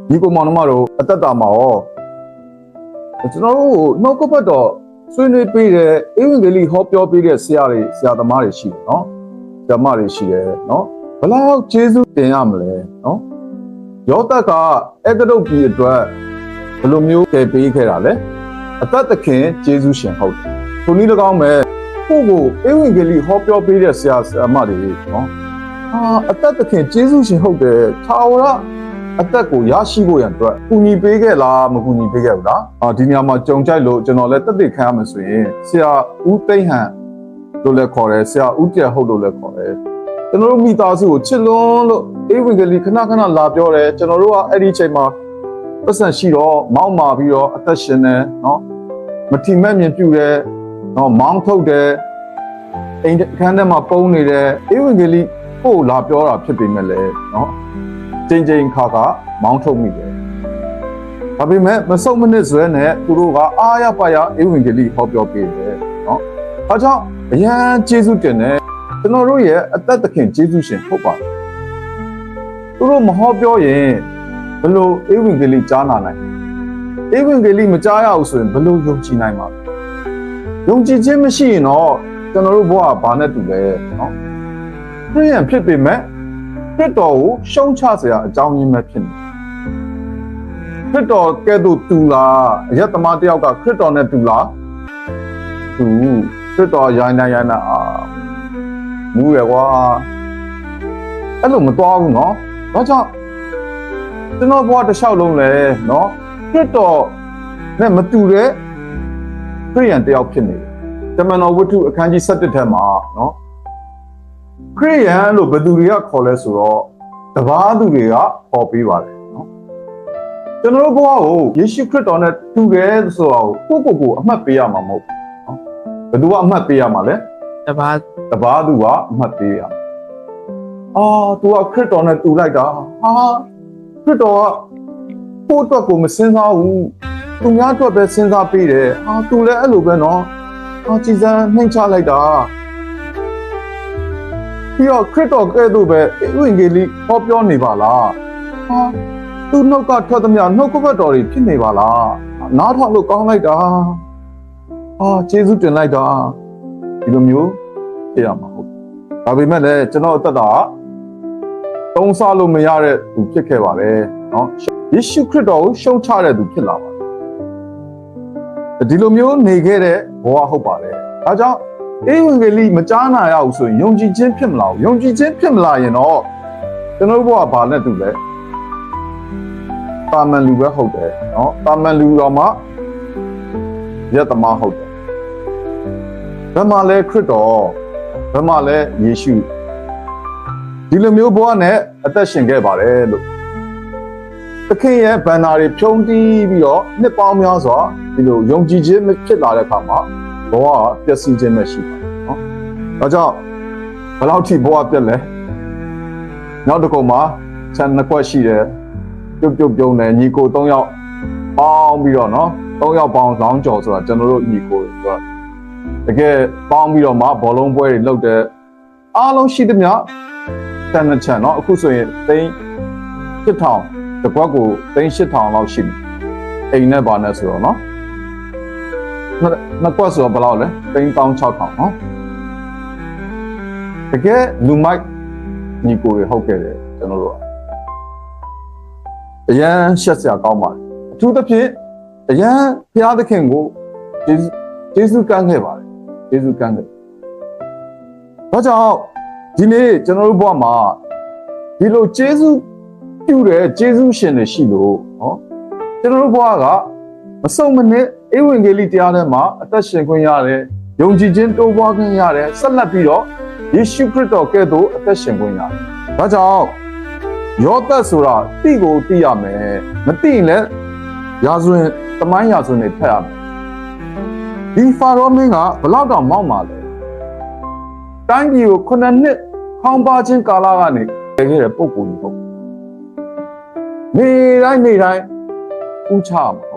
ဒီကောင်မတော်အသက်တာမှာရောကျွန်တော်တို့နှုတ်ကပတ်တော်ဆွေးနွေးပေးတဲ့ဧဝံဂေလိဟောပြောပေးတဲ့ဆရာသမားတွေရှိတယ်နော်ဆရာမတွေရှိတယ်နော်ဘယ်လောက်ကျေးဇူးတင်ရမလဲနော်ယောသက်ကဧကတုတ်ပြည်အတွက်ဘယ်လိုမျိုးကယ်ပေးခဲ့တာလဲအသက်သခင်ကျေးဇူးရှင်ဟုတ်တယ်ထိုနည်း၎င်းပဲကိုယ့်ကိုဧဝံဂေလိဟောပြောပေးတဲ့ဆရာမတွေနော်အသက်သခင်ကျေးဇူးရှင်ဟုတ်တယ်သာဝရအသက်ကိုရရှိဖို့ရန်အတွက်ကူညီပေးခဲ့လားမကူညီပေးခဲ့ဘူးလားဒီနေရာမှာကြုံကြိုက်လို့ကျွန်တော်လည်းတက်တက်ခံရမယ်ဆိုရင်ဆရာဦးသိန်းဟန်လို့လည်းခေါ်တယ်ဆရာဦးပြတ်ဟုတ်လို့လည်းခေါ်တယ်ကျွန်တော်တို့မိသားစုကိုချစ်လွန်းလို့ဧဝံဂေလိခဏလာပြောတယ်ကျွန်တော်တို့ကအဲ့ဒီအချိန်မှာပတ်စံရှိတော့မောင်းမာပြီးတော့အသက်ရှင်တယ်နော်မထီမဲ့မြင်ပြူတယ်နော်မောင်းထုတ်တယ်အိမ်ခန်းထဲမှာပုံနေတယ်ဧဝံဂေလိကိုလာပြောတာဖြစ်ပေမဲ့လည်းနော်ချိန်ခါမောင်းထုတ်မိတယ်ဒါပေမဲ့မစုံမနစ်ဇွဲနဲ့သူတို့ကအားရပါရဧဝံဂေလိဟောပြောပေးတယ်နော်အဲကြောင့်အရန်ကျေးဇူးတင်တယ်ကျွန်တော်တို့ရဲ့အသက်သခင်ကျေးဇူးရှင်ဟုတ်ပါတယ်သူတို့မဟောပြောရင်ဘယ်လိုဧဝံဂေလိကြားနာနိုင်ဧဝံဂေလိမကြားရဘူးဆိုရင်ဘယ်လိုယုံကြည်နိုင်မှာယုံကြည်ခြင်းမရှိရင်တော့ကျွန်တော်တို့ဘဝကဘာနဲ့တူလဲနော်ခရိယန်ဖြစ်ပေမဲ့ခရစ်တော်ကိုရှုံးချเสียအကြောင်းရင်းပဲဖြစ်နေခရစ်တော်ကဲ့သို့တူလားအယက်သမားတယောက်ကခရစ်တော်နဲ့တူလားတူခရစ်တော်ရိုင်းနာမူရကွာအဲ့လိုမတော်ဘူးနော်ဘာကြောင့်ကျွန်တော်ဘဝတစ်လျှောက်လုံးလဲနော်ခရစ်တော်နဲ့မတူတဲ့ခရိယန်တယောက်ဖြစ်နေတယ်တမန်တော်ဝတ္ထုအခန်းကြီး7ထဲမှာနော်ခရိယန်လို့ဘယ်သူတွေကခေါ်လဲဆိုတော့တပါးသူတွေကခေါ်ပေးပါတယ်နော်ကျွန်တော်တို့ဘဝကိုယေရှုခရစ်တော်နဲ့တူတယ်ဆိုတော့ကိုအမှတ်ပေးရမှာမဟုတ်ဘူးနော်ဘယ်သူကအမှတ်ပေးရမှာလဲတပါးသူကအမှတ်ပေးရမှာသူကခရစ်တော်နဲ့တူလိုက်တာခရစ်တော်ကကိုယ့်အတွက်ကိုမစင်စားဘူးသူများအတွက်ပဲစဉ်းစားပေးတယ်သူလည်းအဲ့လိုပဲနော်ကြည်စမ်းနှိမ့်ချလိုက်တာပြီးတော့ခရစ်တော်ကဲ့သို့ပဲဧဝံဂေလိဟောပြောနေပါလားသူနှုတ်ကထွက်သမျှနှုတ်ကပတ်တော်တွေဖြစ်နေပါလားနားထောင်လို့ကောင်းလိုက်တာကျေးဇူးတင်လိုက်တာဒီလိုမျိုးဖြစ်ရမှာဟုတ်ဒါပေမဲ့လည်းကျွန်တော်အသက်တာသုံးစားလို့မရတဲ့သူဖြစ်ခဲ့ပါလေနော်ယေရှုခရစ်တော်ကိုရှုံချတဲ့သူဖြစ်လာပါတယ်ဒီလိုမျိုးနေခဲ့တဲ့ဘဝဟုတ်ပါတယ်ဒါကြောင့်ဧဝံဂေလိမကြားနာရဘူးဆိုရင်ယုံကြည်ခြင်းဖြစ်မလာဘူးယုံကြည်ခြင်းဖြစ်မလာရင်တော့ကျွန်တော်တို့ဘဝဘာနဲ့တူလဲတာမန်လူပဲဟုတ်တယ်နော်တာမန်လူတော်မှာယက်သမားဟုတ်တယ်ဘယ်မှာလဲခရစ်တော်ဘယ်မှာလဲယေရှုဒီလိုမျိုးဘဝနဲ့အသက်ရှင်ခဲ့ပါတယ်လို့သခင်ရဲ့ဗန္နာတွေဖြုံးတီးပြီးတော့နှစ်ပေါင်းများစွာဒီလိုယုံကြည်ခြင်းဖြစ်လာတဲ့အခါမှာဘဝကပျက်စီးခြင်းမရှိပါဘူးနော်။ဒါကြောင့်ဘယ်လောက်ထိဘဝပြက်လဲ။နောက်တစ်ခုမှာဆန်နှစ်ခွက်ရှိတယ်။ပြုံးတယ်ညီကို3ယောက်ပေါင်းပြီးတော့နော်3ယောက်ပေါင်းလောင်းကြော်ဆိုတာကျွန်တော်တို့ညီကိုတွေဆိုတော့တကယ်ပေါင်းပြီးတော့မှဘောလုံးပွဲတွေလုပ်တယ်အားလုံးရှိသမျှတန်ချန်နော်အခုဆိုရင်သိန်း8000တကွက်ကိုသိန်း8000လောက်ရှိတယ်အိမ်နဲ့ဘာနဲ့ဆိုတော့နော်နှစ်ကွက်ဆိုတော့ဘယ်လောက်လဲသိန်း16000နော်တကယ်လူမိုက်ညီကိုတွေဟုတ်ခဲ့တယ်ကျွန်တော်တို့အရန်ရှက်စရာကောင်းပါတယ်အထူးသဖြင့်အရန်ဘုရားသခင်ကိုယေရှုကမ်းခဲ့ပါတယ်ယေရှုကမ်းခဲ့ဒါကြောင့်ဒီနေ့ကျွန်တော်တို့ဘဝမှာဒီလိုယေရှုပြုတဲ့ယေရှုရှင်တွေရှိလို့နော်ကျွန်တော်တို့ဘဝကမဆုံးမနစ်ဧဝံဂေလိတရားထဲမှာအသက်ရှင်ခွင့်ရတယ်ယုံကြည်ခြင်းတိုးပွားခွင့်ရတယ်ဆက်လက်ပြီးတော့ယေရှုခရစ်တော်ကဲ့သို့အသက်ရှင်ခွင့်ရတယ်ဒါကြောင့်ယောသတ်ဆိုတာတိကိုသိရမယ်မသိရင်လည်းရာဇဝင်တမိုင်းရာဇဝင်တွေဖတ်ရမယ်ဒီဖာရောမင်းကဘလောက်တောင်မောက်ပါလဲတိုင်းပြည်ကို9နှစ်ခေါင်းပါခြင်းကာလကနေခဲ့တဲ့ပုံကိုယ်ကြီးဟုတ်နေတိုင်းဥချမှာ